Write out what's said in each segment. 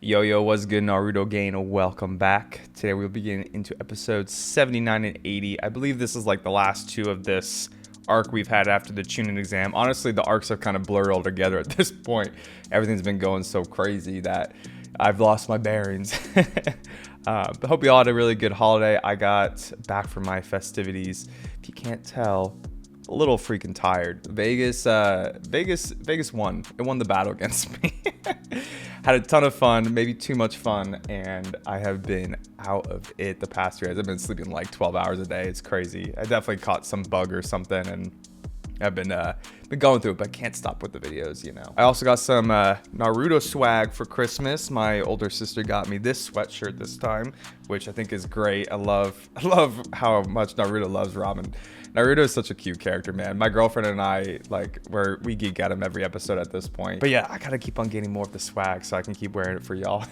Yo, yo, what's good, Naruto gang? Welcome back. Today we'll be getting into episodes 79 and 80. I believe this is like the last two of this arc we've had after the Chunin exam. Honestly, the arcs have kind of blurred all together at this point. Everything's been going so crazy that I've lost my bearings. But hope you all had a really good holiday. I got back from my festivities. If you can't tell, a little freaking tired. Vegas won. It won the battle against me. Had a ton of fun, maybe too much fun, and I have been out of it the past 3 days. I've been sleeping like 12 hours a day. It's crazy. I definitely caught some bug or something, and I've been going through it, but I can't stop with the videos, you know. I also got some Naruto swag for Christmas. My older sister got me this sweatshirt this time, which I think is great. I love how much Naruto loves ramen. Naruto is such a cute character, man. My girlfriend and I, we geek at him every episode at this point. But yeah, I gotta keep on getting more of the swag so I can keep wearing it for y'all.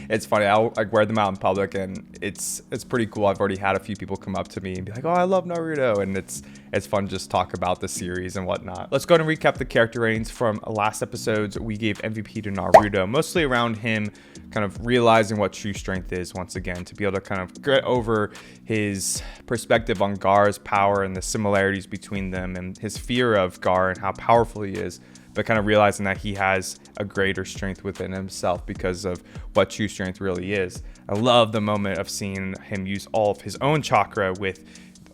It's funny, I'll like wear them out in public, and it's pretty cool. I've already had a few people come up to me and be like, "Oh, I love Naruto," and it's fun to just talk about the series and whatnot. Let's go ahead and recap the character ratings from last episodes. We gave MVP to Naruto, mostly around him kind of realizing what true strength is once again, to be able to kind of get over his perspective on Gaara's power and the similarities between them, and his fear of Gaara and how powerful he is, but kind of realizing that he has a greater strength within himself because of what true strength really is. I love the moment of seeing him use all of his own chakra with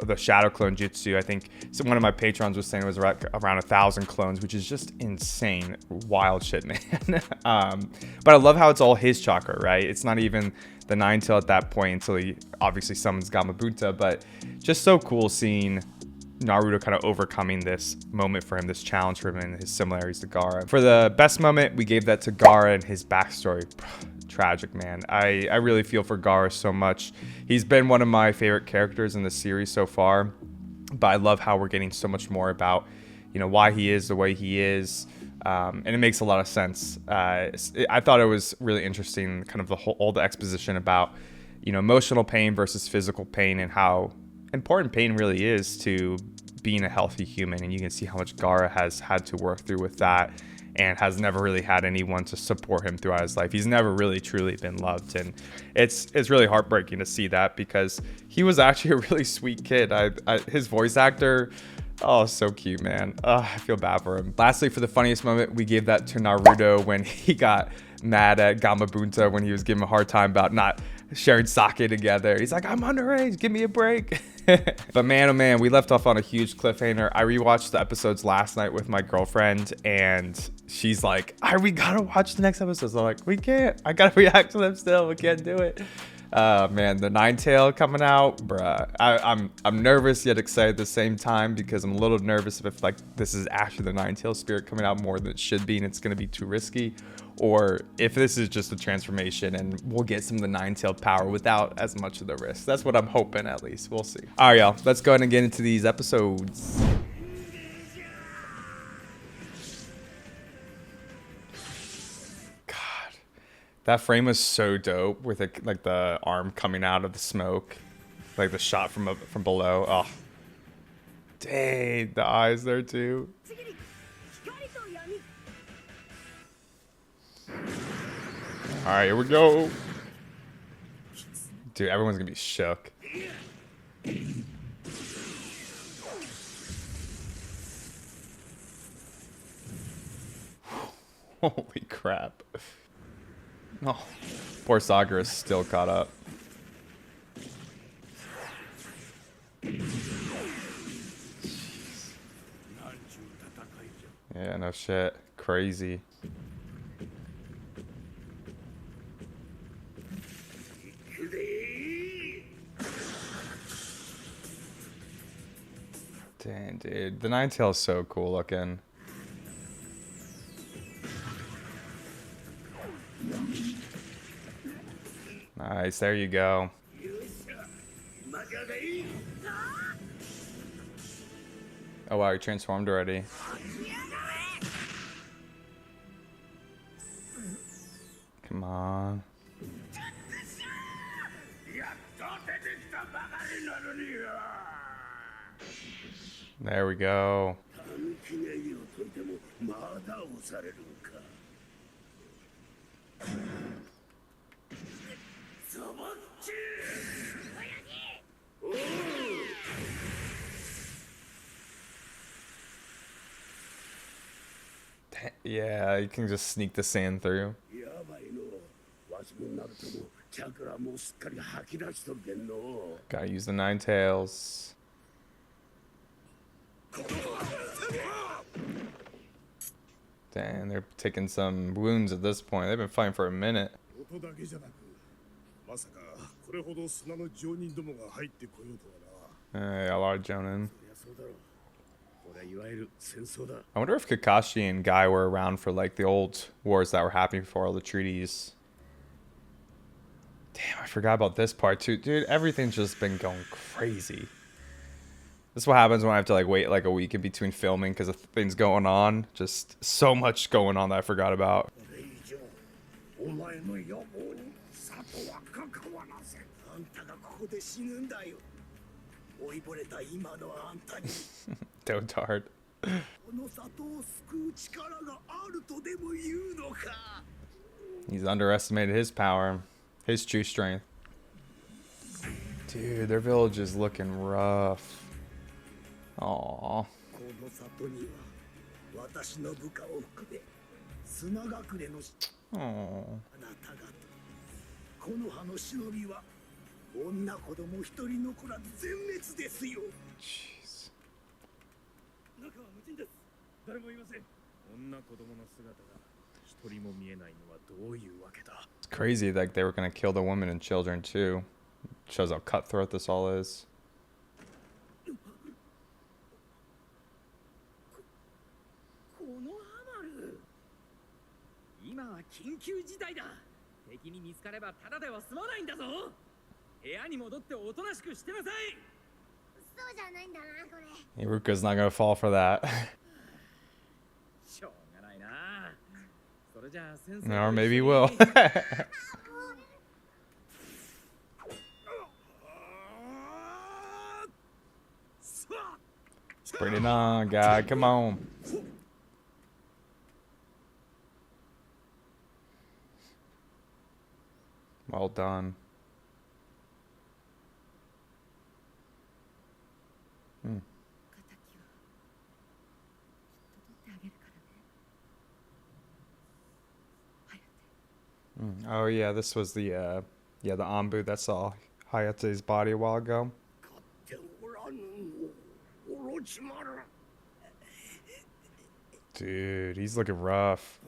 the shadow clone jutsu. I think one of my patrons was saying it was around 1,000 clones, which is just insane, wild shit, man. But I love how it's all his chakra, right? It's not even the Nine Tail at that point until he obviously summons Gamabunta, but just so cool seeing Naruto kind of overcoming this moment for him, this challenge for him, and his similarities to Gaara. For the best moment, we gave that to Gaara and his backstory. Tragic, man. I really feel for Gaara so much. He's been one of my favorite characters in the series so far, but I love how we're getting so much more about, you know, why he is the way he is, and it makes a lot of sense. I thought it was really interesting, kind of all the exposition about, you know, emotional pain versus physical pain, and how important pain really is to being a healthy human. And you can see how much Gaara has had to work through with that, and has never really had anyone to support him throughout his life. He's never really truly been loved, and it's really heartbreaking to see that, because he was actually a really sweet kid. His voice actor, oh, so cute, man. I feel bad for him. Lastly, for the funniest moment, we gave that to Naruto when he got mad at Gamabunta when he was giving him a hard time about not sharing sake together. He's like, "I'm underage, give me a break." But man, oh man, we left off on a huge cliffhanger. I rewatched the episodes last night with my girlfriend, and she's like, we gotta watch the next episodes. I'm like, we can't. I gotta react to them still. We can't do it. Man, the Nine Tail coming out, bruh. I'm nervous yet excited at the same time, because I'm a little nervous if like this is actually the Nine Tail spirit coming out more than it should be, and it's gonna be too risky, or if this is just a transformation and we'll get some of the Nine Tail power without as much of the risk. That's what I'm hoping, at least. We'll see. All right, y'all. Let's go ahead and get into these episodes. That frame was so dope, with it, like the arm coming out of the smoke, like the shot from below. Oh, dang, the eyes there too. All right, here we go. Dude, everyone's gonna be shook. Holy crap. Oh, poor Sakura is still caught up. Yeah, no shit. Crazy. Dang, dude. The Nine Tail is so cool looking. Nice, there you go. Oh wow, he transformed already. Come on. There we go. 気合を解いてもまだ押されるんか。Yeah, you can just sneak the sand through. Gotta use the nine tails. Damn, they're taking some wounds at this point. They've been fighting for a minute. A lot of Jonin. I wonder if Kakashi and Guy were around for like the old wars that were happening before all the treaties. Damn, I forgot about this part too. Dude, everything's just been going crazy. This is what happens when I have to like wait like a week in between filming because of things going on. Just so much going on that I forgot about. Dotard. He's underestimated his power, his true strength. Dude, their village is looking rough. Aww. Aww. Jeez. It's crazy like they were gonna kill the women and children too. Shows how cutthroat this all is. Iruka's not gonna fall for that. Or maybe he will. Bring it on, guy. Come on. Well done. Oh yeah, this was the the Anbu that saw Hayate's body a while ago. Dude, he's looking rough.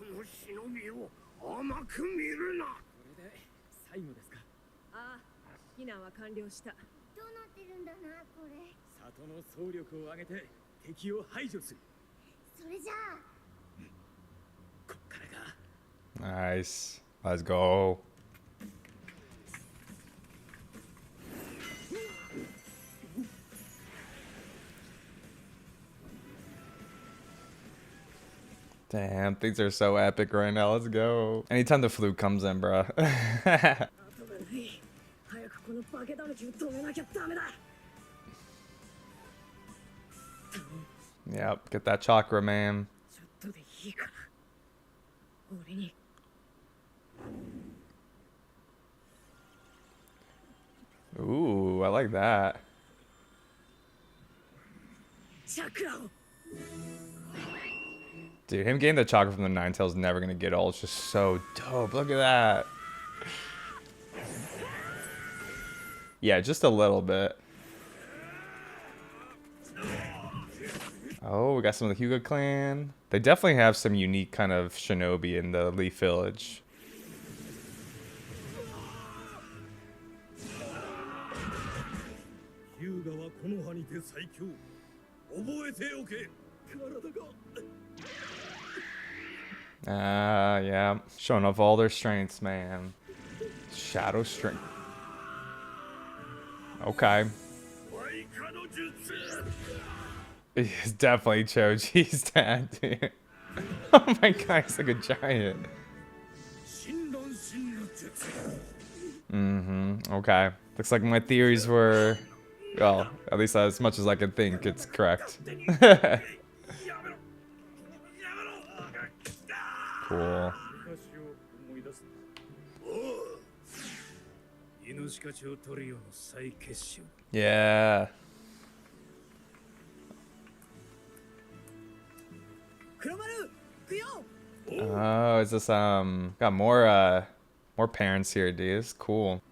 Nice. Let's go. Damn, things are so epic right now. Let's go. Anytime the flute comes in, bruh. Yep, get that chakra, man. Ooh, I like that. Dude, him getting the chakra from the Nine Tails is never gonna get old. It's just so dope. Look at that. Yeah, just a little bit. Oh, we got some of the Hyuga clan. They definitely have some unique kind of shinobi in the Leaf Village. Yeah. Showing off all their strengths, man. Shadow strength. Okay. It's definitely Choji's dad, dude. Oh my god, he's like a giant. Okay. Looks like my theories were, well, at least as much as I can think, it's correct. Cool. Yeah. Oh, is this got more parents here, dude. It's cool.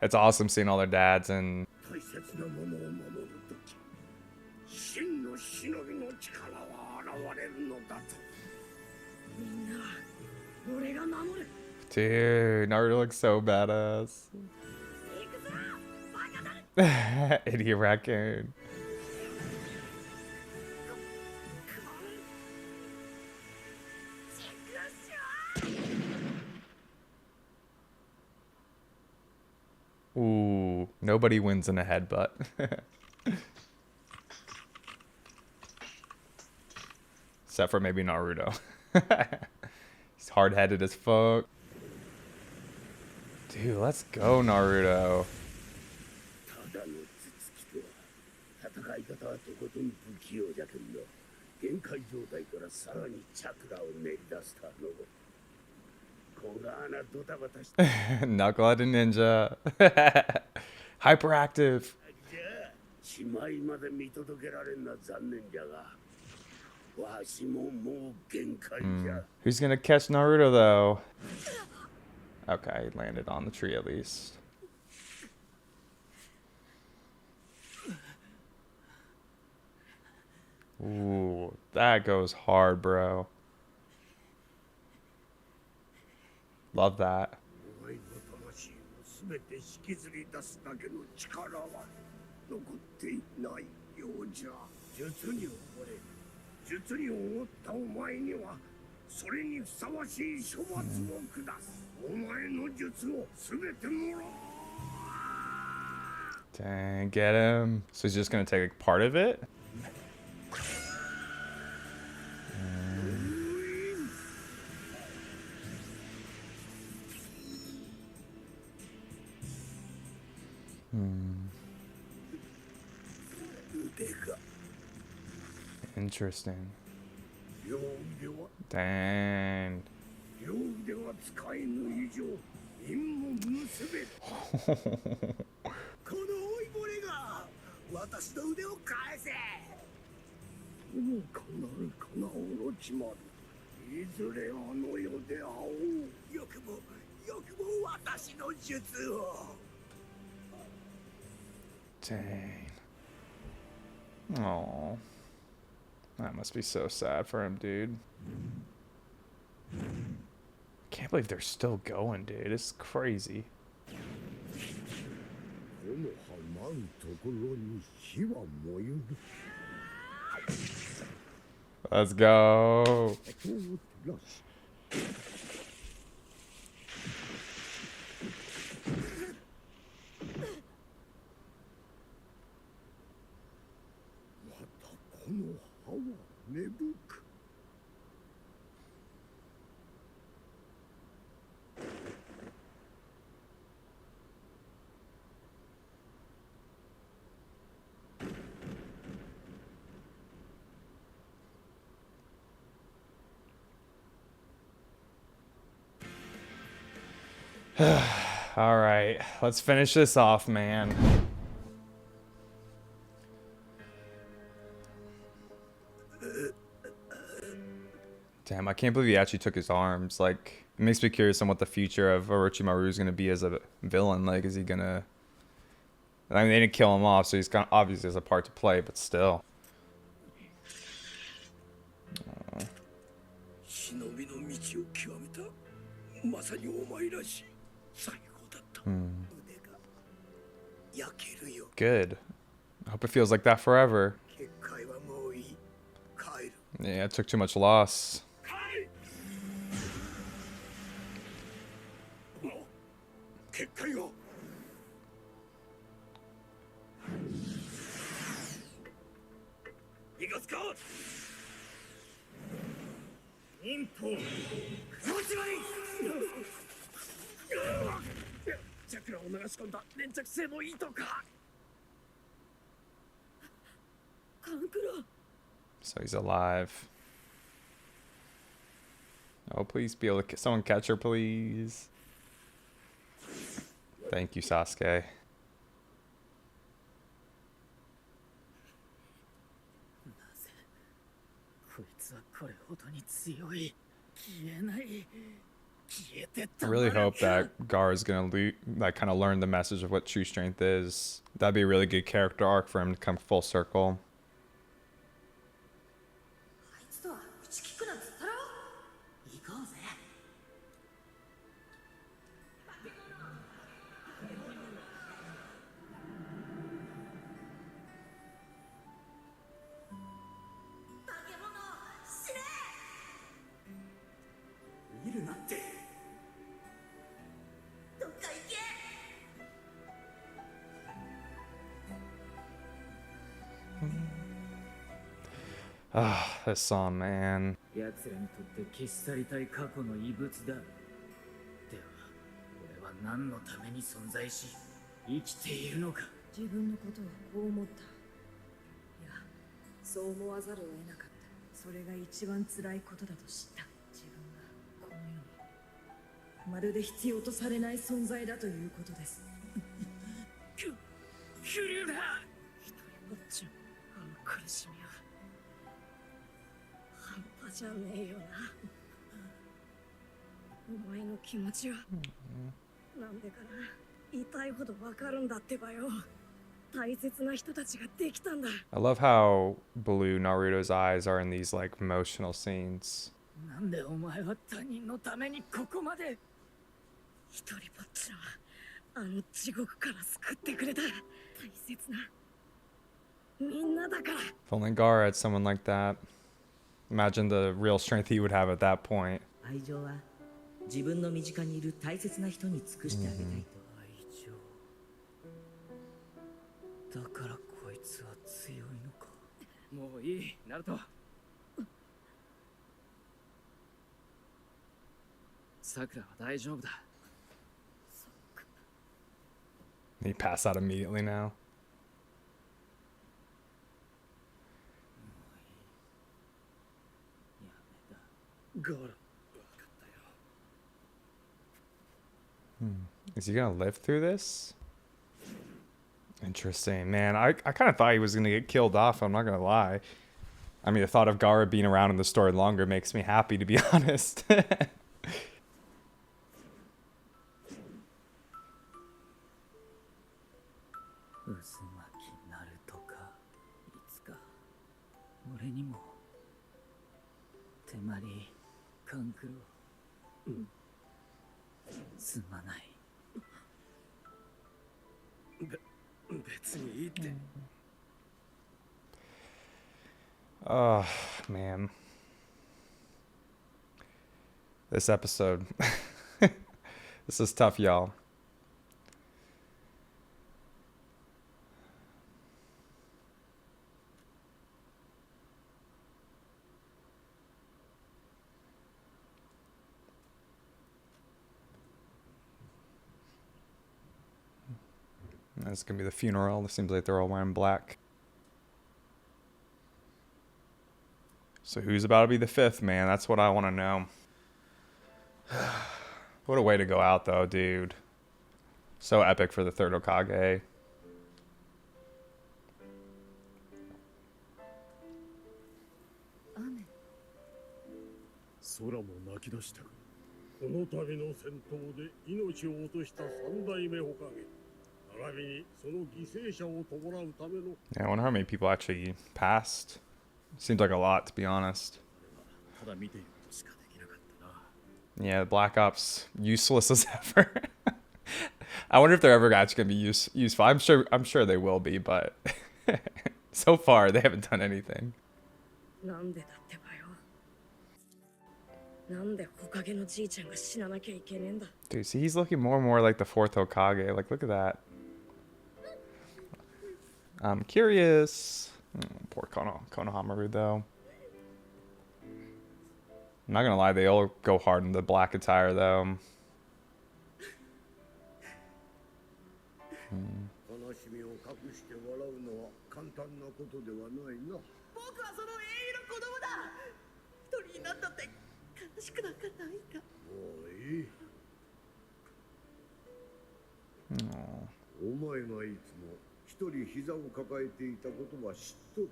It's awesome seeing all their dads and dude, Naruto looks so badass. Idiot raccoon. Ooh, nobody wins in a headbutt. Except for maybe Naruto. He's hard-headed as fuck. Dude, let's go, Naruto. Knucklehead and ninja. Hyperactive. Who's gonna catch Naruto though? Okay, he landed on the tree at least. Ooh, that goes hard, bro. Love that. Dang, get him. So he's just gonna take part of it? Interesting. Dang. Dang. Oh, that must be so sad for him, dude. Can't believe they're still going, dude. It's crazy. Let's go. All right, let's finish this off, man. Damn, I can't believe he actually took his arms. Like, it makes me curious on what the future of Orochimaru is going to be as a villain. Like, is he going to... I mean, they didn't kill him off, so he's kind of obviously has a part to play, but still. Good. I hope it feels like that forever. Yeah, it took too much loss. So he's alive. Oh, please be able to someone catch her, please. Thank you, Sasuke. こいつはこれほどに強い。消えない。消えて I たま really らん hope that Gaara's gonna like kind of learn the message of what true strength is. That'd be a really good character arc for him to come full circle. あいつとは口聞くなっつったろ。行こうぜ。化け物、死ね。見るなって。どっか行け。 Ah, this song, man. 奴らにとって消し去りたい過去の遺物だ。では、俺は何のために存在し、生きているのか。自分のことをこう思った。いや、そう思わざるを得なかった。それが一番辛いことだと知った。自分がこの世にまるで必要とされない存在だということです。来るな。一人ぼっちのあの苦しみは半端じゃねえよな。お前の気持ちはなんでかな。痛いほどわかるんだってばよ。大切な人たちができたんだ。 I love how blue Naruto's eyes are in these like emotional scenes. なんでお前は他人のためにここまで。一人ぼっちのあの地獄から救ってくれた大切なみんなだから。 If only Gaara had someone like that. Imagine the real strength he would have at that point. 愛情は自分の身近にいる大切な人に尽くしてあげたいと。愛情だからこいつは強いのか。もういい、ナルト。さくらは大丈夫だ。 He pass out immediately now. ガーラ、分かったよ。 Is he gonna live through this? Interesting, man. I kind of thought he was gonna get killed off. I'm not gonna lie. I mean, the thought of Gaara being around in the story longer makes me happy, to be honest. 渦巻きナルトか。いつか俺にも手まり勘九郎、すまない。別にいいって。 Oh, man. This episode. This is tough, y'all. That's gonna be the funeral. It seems like they're all wearing black. So who's about to be the fifth, man? That's what I want to know. What a way to go out, though, dude. So epic for the third Hokage. 空も泣き出したが、この度の戦闘で命を落とした三代目火影、並びにその犠牲者を弔うための。 Yeah, I wonder how many people actually passed. Seems like a lot, to be honest. ただ見ていることしかできなかったな。 Yeah, Black Ops useless as ever. I wonder if they're ever actually gonna be useful. I'm sure they will be, but so far they haven't done anything. なんでだってばよ。なんで火影のじいちゃんが死ななきゃいけねえんだ。 Dude, see, he's looking more and more like the fourth Hokage. Like, look at that. I'm curious. Poor Konohamaru, though. I'm not gonna lie, they all go hard in the black attire, though. 悲しみを隠して笑うのは簡単なことではないな。僕はそのエイロいつも一人膝を抱えていたことは知っとる。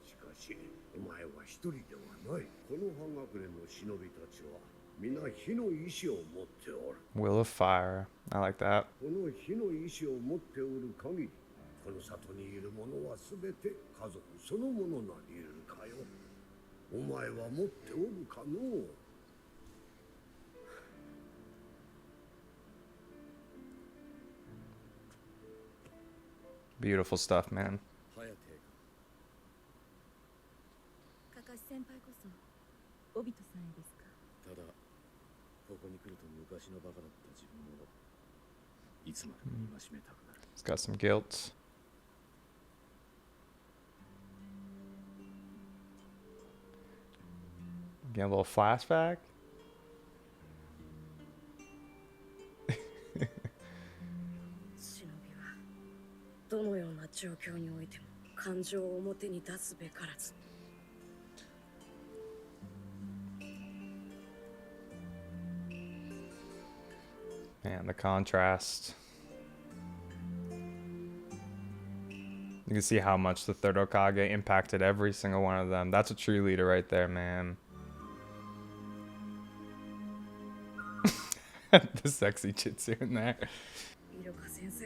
しかしお前は一人ではない。この葉隠れの忍びたちは皆火の意志を持っておる。 Will of Fire. I like that. この火の意志を持っておる限り、この里にいる者はすべて家族そのものなり得るかよ。お前は持っておるかのう。 Beautiful stuff, man. かかし先輩こそオビトさんへですか。ただここに来ると昔のバカだった自分をいつまでも戒めたくなる。 He's got some guilt. Get a little flashback. 忍びはどのような状況においても感情を表に出すべからず。 Man, the contrast. You can see how much the third Hokage impacted every single one of them. That's a true leader right there, man. The sexy jitsu in there. イルカ先生、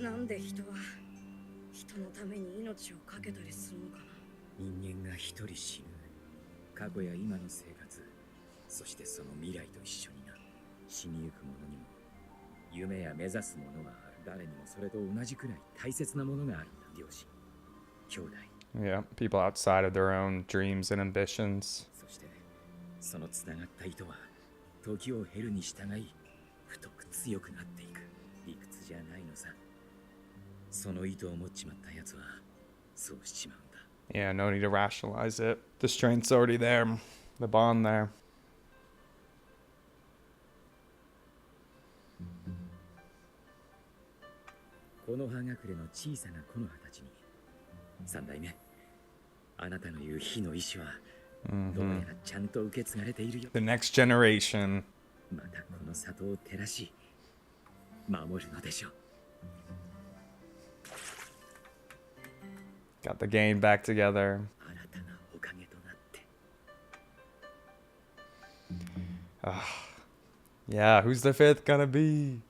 なんで人は人のために命を懸けたりするのかな。人間が一人死ぬ。過去や今の生活、そしてその未来と一緒にな。死にゆく者にも夢や目指すものがある。誰にもそれと同じくらい大切なものがあるんだ。両親、兄弟。 Yeah, people outside of their own dreams and ambitions. そしてそのつながった糸は時を経るに従い太く強くなっていく。理屈じゃないのさ。その糸を持っちまったやつはそうしちまうんだ。 Yeah, no need to rationalize it. The strength's already there. The bond there. この葉隠れの小さな木の葉たちに、三代目、あなたの言う火の意志はどうやらちゃんと受け継がれているよ。 The next generation. またこの里を照らし守るのでしょう。 Got the gang back together. 新たなおかげとなって。 Yeah, who's the fifth gonna be?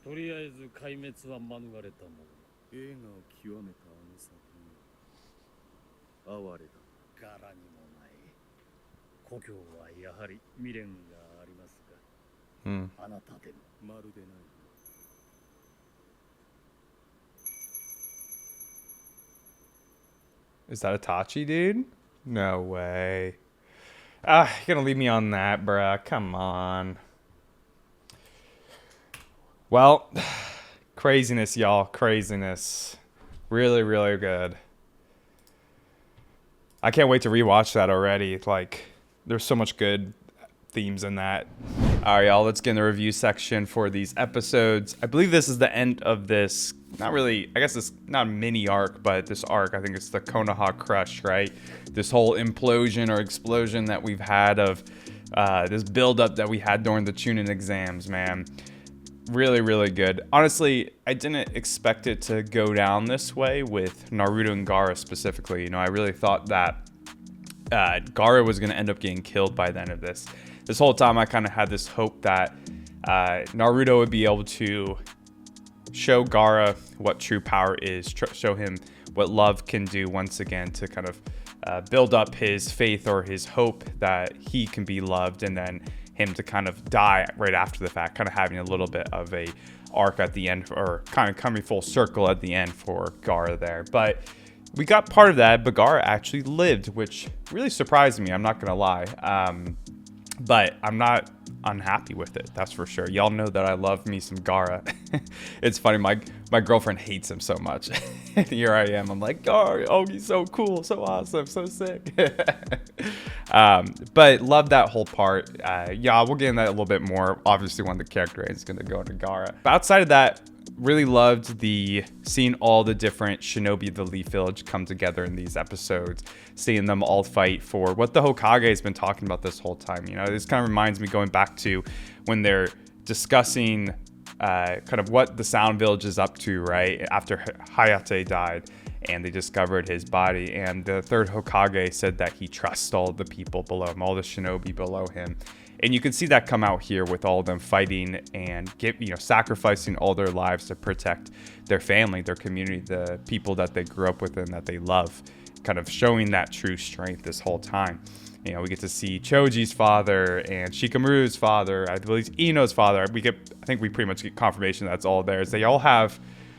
とりあえず壊滅は免れたもの。映画を極めたあの里に哀れだ。柄にもない故郷はやはり未練がありますか。 Hmm. あなたでも。まるでない。 Is that Itachi, dude? No way. Ah, you're gonna leave me on that, bruh. Come on. Well, craziness, y'all. Craziness. Really, really good. I can't wait to rewatch that already. Like, there's so much good themes in that. All right, y'all, let's get in the review section for these episodes. I believe this is the end of this, not really, I guess it's not a mini arc, but this arc, I think it's the Konoha crush, right? This whole implosion or explosion that we've had of this buildup that we had during the Chunin exams, man. Really, really good. Honestly, I didn't expect it to go down this way with Naruto and Gaara specifically. You know, I really thought that Gaara was going to end up getting killed by the end of this. This whole time, I kind of had this hope that Naruto would be able to show Gaara what true power is, show him what love can do once again to kind of build up his faith or his hope that he can be loved, and then him to kind of die right after the fact, kind of having a little bit of a arc at the end, or kind of coming full circle at the end for Gaara there. But we got part of that, but Gaara actually lived, which really surprised me, I'm not gonna lie. But I'm not unhappy with it, that's for sure. Y'all know that I love me some Gaara. It's funny, my girlfriend hates him so much. And here I am, I'm like, Gaara, oh, he's so cool, so awesome, so sick. But love that whole part. Yeah, we'll get in that a little bit more, obviously, when the character is going to go into Gaara. But outside of that, really loved seeing all the different shinobi of the Leaf Village come together in these episodes, seeing them all fight for what the Hokage has been talking about this whole time. You know, this kind of reminds me going back to when they're discussing kind of what the Sound Village is up to, right? After Hayate died and they discovered his body. And the third Hokage said that he trusts all the people below him, all the shinobi below him. And you can see that come out here with all of them fighting and sacrificing all their lives to protect their family, their community, the people that they grew up with and that they love, kind of showing that true strength this whole time. We get to see Choji's father and Shikamaru's father, I believe Ino's father. I think we pretty much get confirmation that's all theirs. They all have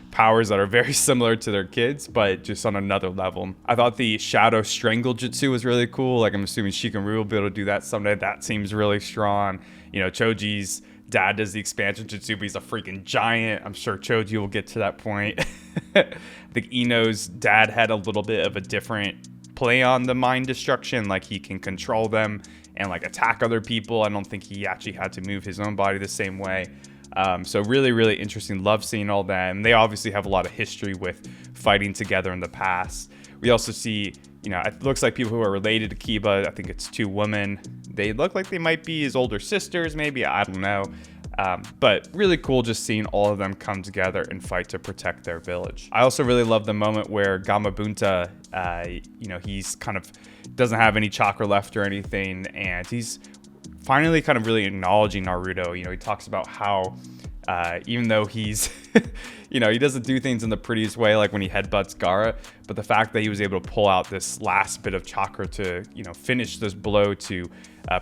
powers that are very similar to their kids, but just on another level. I thought the Shadow Strangle Jutsu was really cool. Like, I'm assuming Shikamaru will be able to do that someday. That seems really strong. Choji's dad does the expansion jutsu, but he's a freaking giant. I'm sure Choji will get to that point. I think Ino's dad had a little bit of a different play on the mind destruction. Like, he can control them and like attack other people. I don't think he actually had to move his own body the same way. So really, really interesting. Love seeing all that. And they obviously have a lot of history with fighting together in the past. We also see, it looks like people who are related to Kiba. I think it's 2 women. They look like they might be his older sisters, maybe. I don't know. But really cool just seeing all of them come together and fight to protect their village. I also really love the moment where Gamabunta, he's kind of doesn't have any chakra left or anything, and he's finally kind of really acknowledging Naruto. He talks about how even though he's, he doesn't do things in the prettiest way, like when he headbutts Gaara, but the fact that he was able to pull out this last bit of chakra to, finish this blow to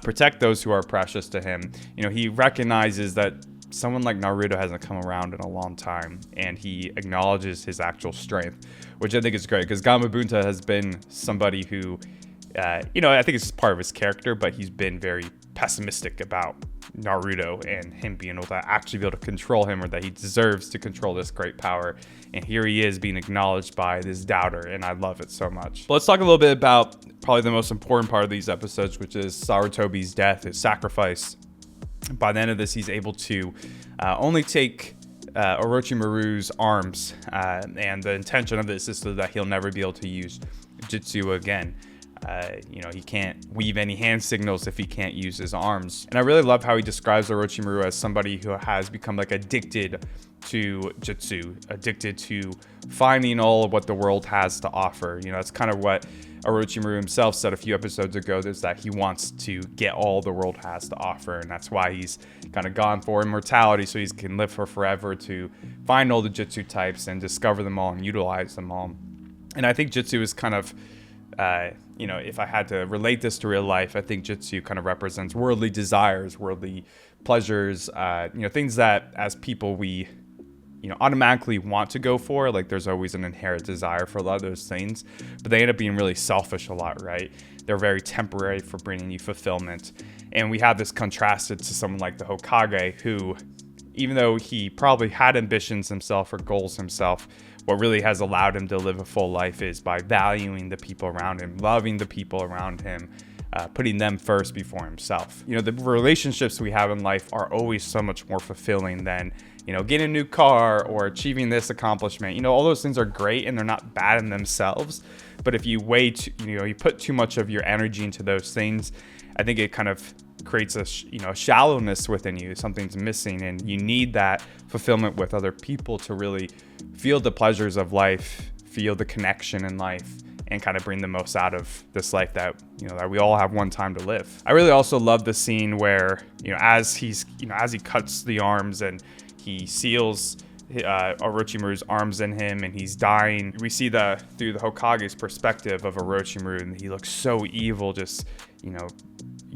protect those who are precious to him. He recognizes that someone like Naruto hasn't come around in a long time, and he acknowledges his actual strength, which I think is great, because Gamabunta has been somebody who, I think it's just part of his character, but he's been very pessimistic about Naruto and him being able to actually be able to control him, or that he deserves to control this great power. And here he is being acknowledged by this doubter, and I love it so much. But let's talk a little bit about probably the most important part of these episodes, which is Sarutobi's death, his sacrifice. By the end of this, he's able to only take Orochimaru's arms, and the intention of this is so that he'll never be able to use Jutsu again. He can't weave any hand signals if he can't use his arms. And I really love how he describes Orochimaru as somebody who has become like addicted to Jutsu, addicted to finding all of what the world has to offer. That's kind of what Orochimaru himself said a few episodes ago, is that he wants to get all the world has to offer, and that's why he's kind of gone for immortality, so he can live for forever, to find all the Jutsu types and discover them all and utilize them all. And I think Jutsu is kind of if I had to relate this to real life, I think Jutsu kind of represents worldly desires, worldly pleasures, things that as people we, automatically want to go for. Like, there's always an inherent desire for a lot of those things, but they end up being really selfish a lot, right? They're very temporary for bringing you fulfillment. And we have this contrasted to someone like the Hokage, who, even though he probably had ambitions himself or goals himself, what really has allowed him to live a full life is by valuing the people around him, loving the people around him, putting them first before himself. The relationships we have in life are always so much more fulfilling than, getting a new car or achieving this accomplishment. All those things are great and they're not bad in themselves. But if you you put too much of your energy into those things, I think it kind of creates a shallowness within you. Something's missing, and you need that fulfillment with other people to really feel the pleasures of life, feel the connection in life, and kind of bring the most out of this life that that we all have one time to live. I really also love the scene where as he cuts the arms and he seals Orochimaru's arms in him and he's dying. We see through the Hokage's perspective of Orochimaru, and he looks so evil, just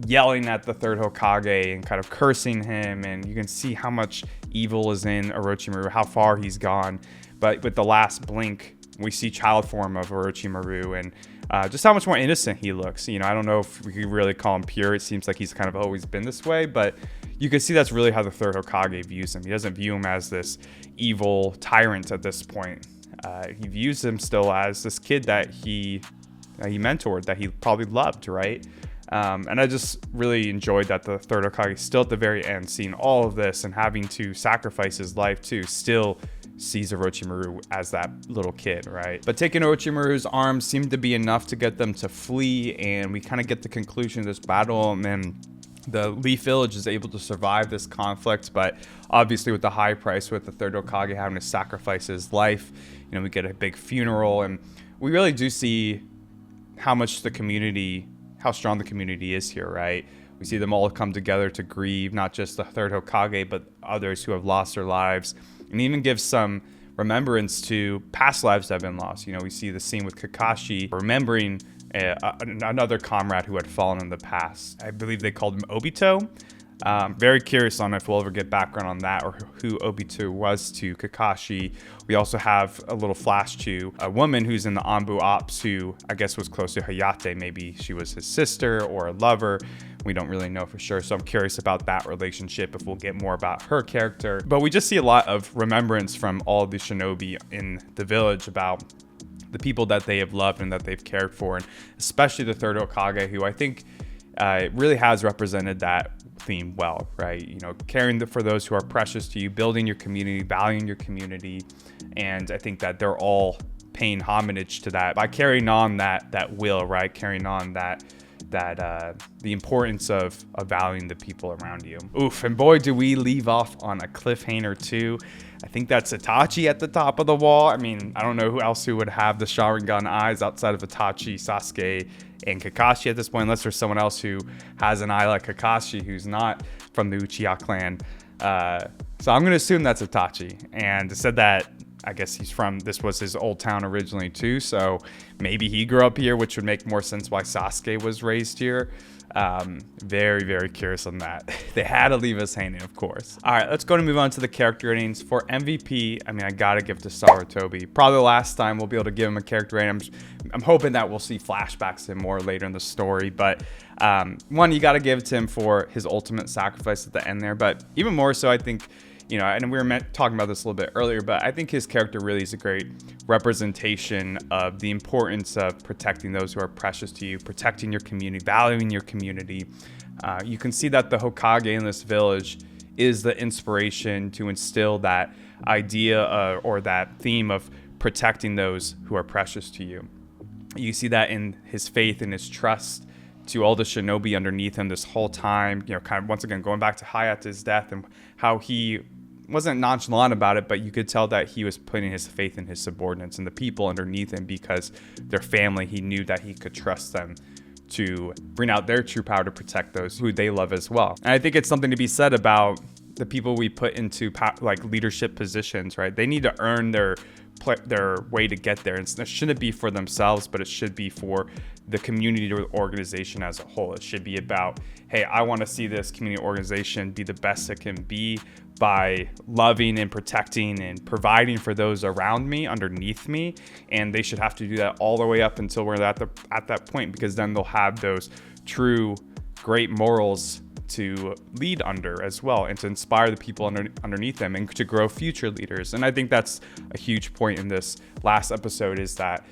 yelling at the third Hokage and kind of cursing him, and you can see how much evil is in Orochimaru, how far he's gone. But with the last blink, we see child form of Orochimaru, and just how much more innocent he looks. I don't know if we could really call him pure. It seems like he's kind of always been this way, but you can see that's really how the third Hokage views him. He doesn't view him as this evil tyrant at this point. He views him still as this kid that he mentored, that he probably loved, right? And I just really enjoyed that the third Hokage, still at the very end, seeing all of this and having to sacrifice his life too, still sees Orochimaru as that little kid, right? But taking Orochimaru's arms seemed to be enough to get them to flee, and we kind of get the conclusion of this battle, and then the Leaf Village is able to survive this conflict, but obviously with the high price, with the third Hokage having to sacrifice his life, we get a big funeral, and we really do see how strong the community is here, right? We see them all come together to grieve, not just the third Hokage, but others who have lost their lives, and even give some remembrance to past lives that have been lost. We see the scene with Kakashi remembering another comrade who had fallen in the past. I believe they called him Obito. Very curious on if we'll ever get background on that, or who Obito was to Kakashi. We also have a little flash to a woman who's in the Anbu Ops, who I guess was close to Hayate. Maybe she was his sister or a lover. We don't really know for sure, so I'm curious about that relationship, if we'll get more about her character. But we just see a lot of remembrance from all the shinobi in the village about the people that they have loved and that they've cared for, and especially the third Hokage, who I think really has represented that theme well, right? Caring for those who are precious to you, building your community, valuing your community, and I think that they're all paying homage to that by carrying on that will, right? Carrying on that the importance of valuing the people around you. Oof, and boy, do we leave off on a cliffhanger too. I think that's Itachi at the top of the wall. I mean, I don't know who else would have the Sharingan eyes outside of Itachi, Sasuke, and Kakashi at this point, unless there's someone else who has an eye like Kakashi who's not from the Uchiha clan. So I'm going to assume that's Itachi. And it said that I guess this was his old town originally too, so maybe he grew up here, which would make more sense why Sasuke was raised here. Very, very curious on that. They had to leave us hanging, of course. All right, let's go and move on to the character ratings. For MVP, I mean, I gotta give it to Sarutobi. Probably the last time we'll be able to give him a character rating. I'm hoping that we'll see flashbacks to him more later in the story, but one, you gotta give it to him for his ultimate sacrifice at the end there, but even more so, I think, and we were talking about this a little bit earlier, but I think his character really is a great representation of the importance of protecting those who are precious to you, protecting your community, valuing your community. You can see that the Hokage in this village is the inspiration to instill that idea or that theme of protecting those who are precious to you. You see that in his faith and his trust to all the shinobi underneath him this whole time, kind of once again going back to Hayate's death and how he wasn't nonchalant about it, but you could tell that he was putting his faith in his subordinates and the people underneath him because they're family. He knew that he could trust them to bring out their true power to protect those who they love as well. And I think it's something to be said about the people we put into leadership positions, right? They need to earn their way to get there. And it shouldn't be for themselves, but it should be for the community or organization as a whole. It should be about, hey, I want to see this community organization be the best it can be by loving and protecting and providing for those around me, underneath me. And they should have to do that all the way up until we're at that point, because then they'll have those true great morals to lead under as well, and to inspire the people underneath them and to grow future leaders. And I think that's a huge point in this last episode, is that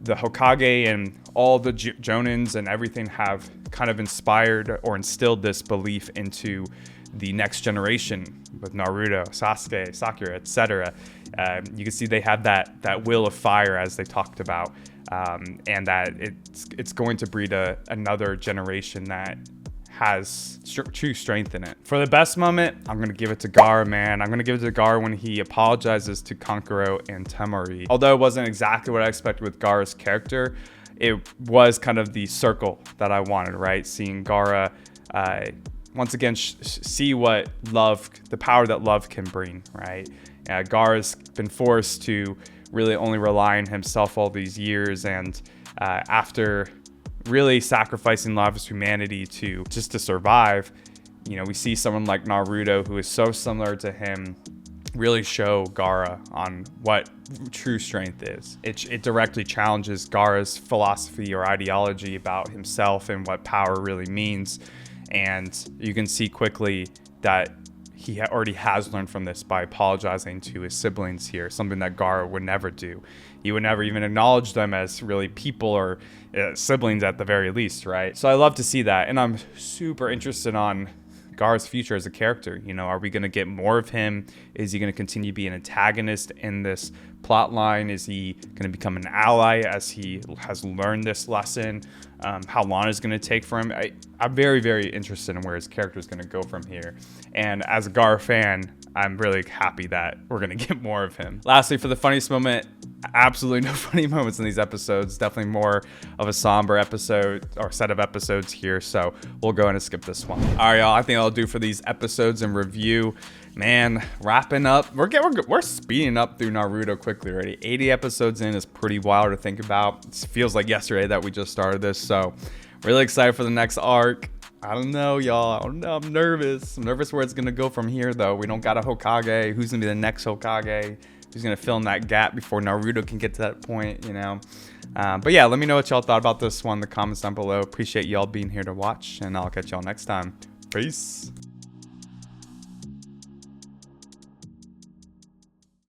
the Hokage and all the Jonins and everything have kind of inspired or instilled this belief into the next generation with Naruto, Sasuke, Sakura, etc. You can see they have that will of fire, as they talked about, and that it's going to breed another generation that has true strength in it. For the best moment, I'm going to give it to Gaara, man. I'm going to give it to Gaara when he apologizes to Kankuro and Temari. Although it wasn't exactly what I expected with Gaara's character, it was kind of the circle that I wanted, right? Seeing Gaara once again see what the power that love can bring, right? Gaara's been forced to really only rely on himself all these years, and after really sacrificing love of humanity to survive, we see someone like Naruto, who is so similar to him, really show Gaara on what true strength is. It directly challenges Gaara's philosophy or ideology about himself and what power really means. And you can see quickly that he already has learned from this by apologizing to his siblings here, something that Gaara would never do. He would never even acknowledge them as really people or siblings at the very least, right? So I love to see that, and I'm super interested on Gaara's future as a character. Are we going to get more of him? Is he going to continue to be an antagonist in this plot line? Is he going to become an ally as he has learned this lesson? how long it's going to take for him. I'm very, very interested in where his character is going to go from here. And as a Gaara fan, I'm really happy that we're going to get more of him. Lastly, for the funniest moment, absolutely no funny moments in these episodes. Definitely more of a somber episode or set of episodes here. So we'll go ahead and skip this one. All right, y'all. I think I'll do for these episodes in review. Man, wrapping up. We're speeding up through Naruto quickly already. 80 episodes in is pretty wild to think about. It feels like yesterday that we just started this. So really excited for the next arc. I don't know, y'all. I don't know. I'm nervous. I'm nervous where it's going to go from here, though. We don't got a Hokage. Who's going to be the next Hokage? Who's going to fill in that gap before Naruto can get to that point, you know? But yeah, let me know what y'all thought about this one in the comments down below. Appreciate y'all being here to watch, and I'll catch y'all next time. Peace.